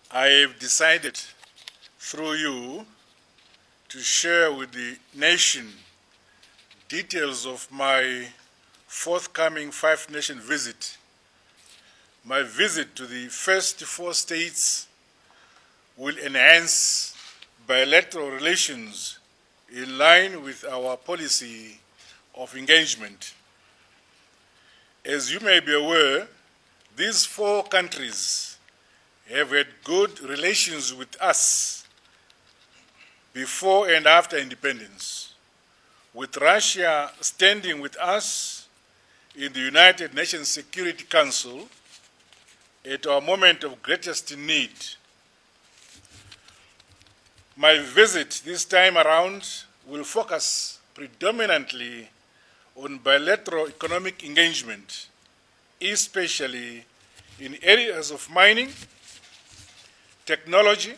I have decided through you to share with the nation details of my forthcoming five-nation visit. My visit to the first four states will enhance bilateral relations in line with our policy of engagement. As you may be aware, these four countries have had good relations with us before and after independence, with Russia standing with us in the United Nations Security Council at our moment of greatest need. My visit this time around will focus predominantly on bilateral economic engagement, especially in areas of mining, technology,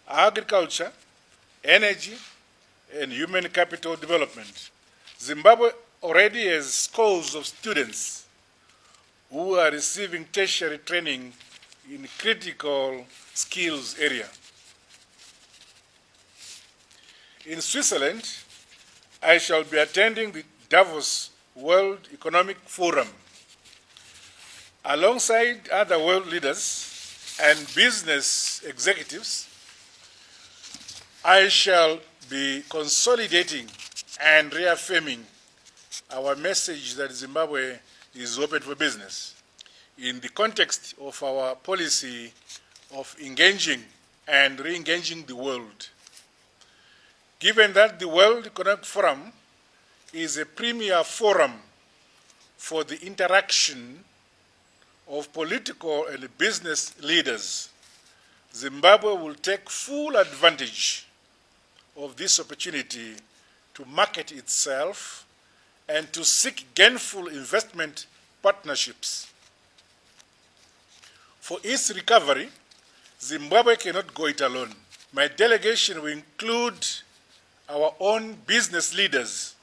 agriculture, energy, and human capital development. Zimbabwe already has scores of students who are receiving tertiary training in critical skills area. In Switzerland, I shall be attending the Davos World Economic Forum. Alongside other world leaders and business executives, I shall be consolidating and reaffirming our message that Zimbabwe is open for business in the context of our policy of engaging and re-engaging the world. Given that the World Economic Forum is a premier forum for the interaction of political and business leaders, Zimbabwe will take full advantage of this opportunity to market itself and to seek gainful investment partnerships. For its recovery, Zimbabwe cannot go it alone. My delegation will include our own business leaders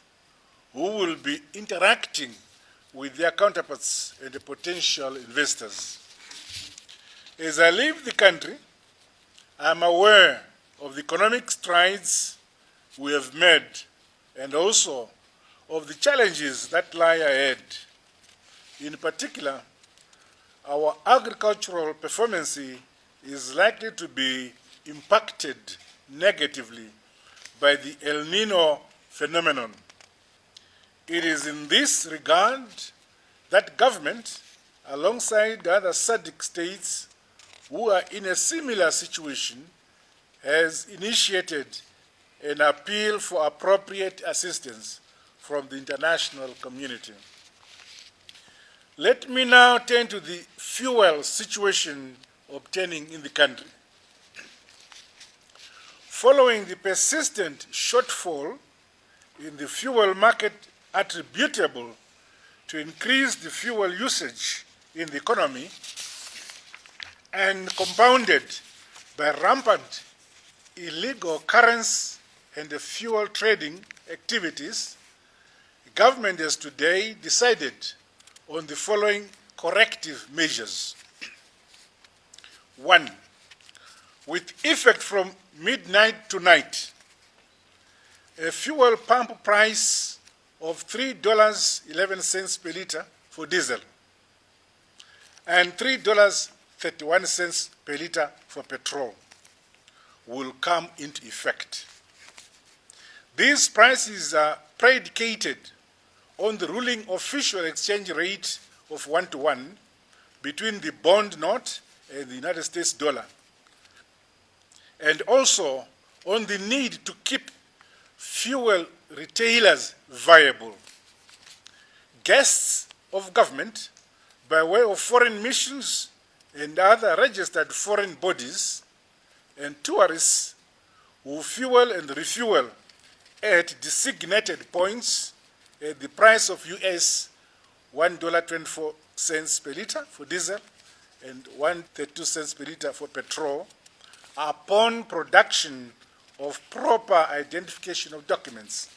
who will be interacting with their counterparts and the potential investors. As I leave the country, I am aware of the economic strides we have made and also of the challenges that lie ahead. In particular, our agricultural performance is likely to be impacted negatively by the El Nino phenomenon. It is in this regard that government, alongside other SADC states who are in a similar situation, has initiated an appeal for appropriate assistance from the international community. Let me now turn to the fuel situation obtaining in the country. Following the persistent shortfall in the fuel market attributable to increased fuel usage in the economy and compounded by rampant illegal currency and fuel trading activities, the government has today decided on the following corrective measures. 1. With effect from midnight tonight, a fuel pump price of $3.11 per liter for diesel and $3.31 per liter for petrol will come into effect. These prices are predicated on the ruling official exchange rate of 1-to-1 between the bond note and the United States dollar, and also on the need to keep fuel retailers viable. Guests of government, by way of foreign missions and other registered foreign bodies, and tourists who fuel and refuel at designated points at the price of US $1.24 per liter for diesel and $1.32 per liter for petrol, upon production of proper identification of documents.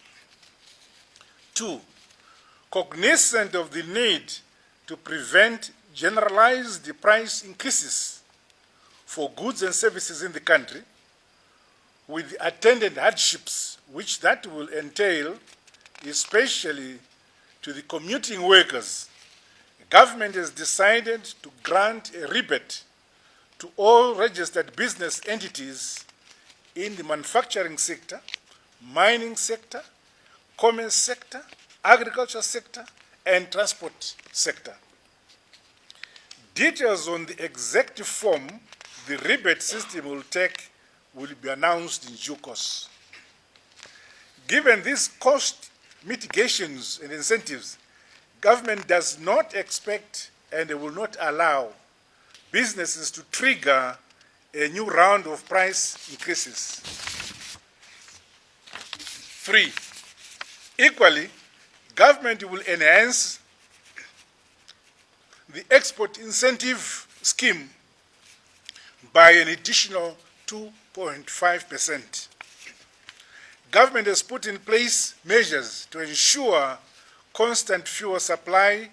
2. Cognizant of the need to prevent generalized price increases for goods and services in the country, with the attendant hardships which that will entail, especially to the commuting workers, the government has decided to grant a rebate to all registered business entities in the manufacturing sector, mining sector, commerce sector, agriculture sector, and transport sector. Details on the exact form the rebate system will take will be announced in due course. Given these cost mitigations and incentives, government does not expect and will not allow businesses to trigger a new round of price increases. 3. Equally, government will enhance the export incentive scheme by an additional 2.5%. Government has put in place measures to ensure constant fuel supply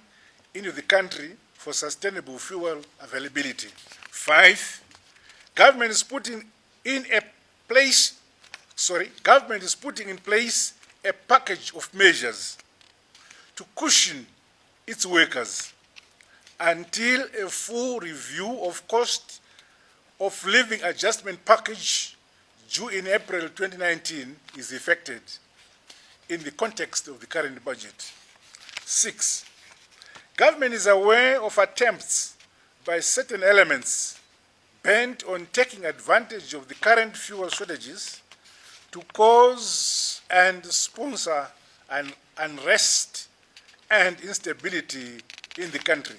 into the country for sustainable fuel availability. 5. Government is putting in place a package of measures to cushion its workers until a full review of cost of living adjustment package due in April 2019 is effected in the context of the current budget. 6. Government is aware of attempts by certain elements bent on taking advantage of the current fuel shortages to cause and sponsor an unrest and instability in the country.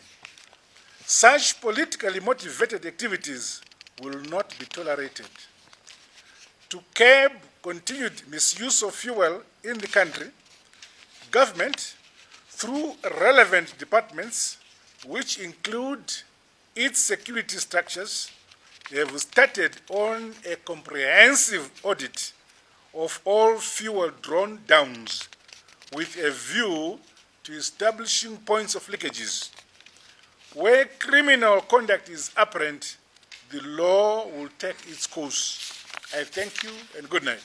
Such politically motivated activities will not be tolerated. To curb continued misuse of fuel in the country, government, through relevant departments, which include its security structures, have started on a comprehensive audit of all fuel drawn downs with a view to establishing points of leakages. Where criminal conduct is apparent, the law will take its course. I thank you and good night.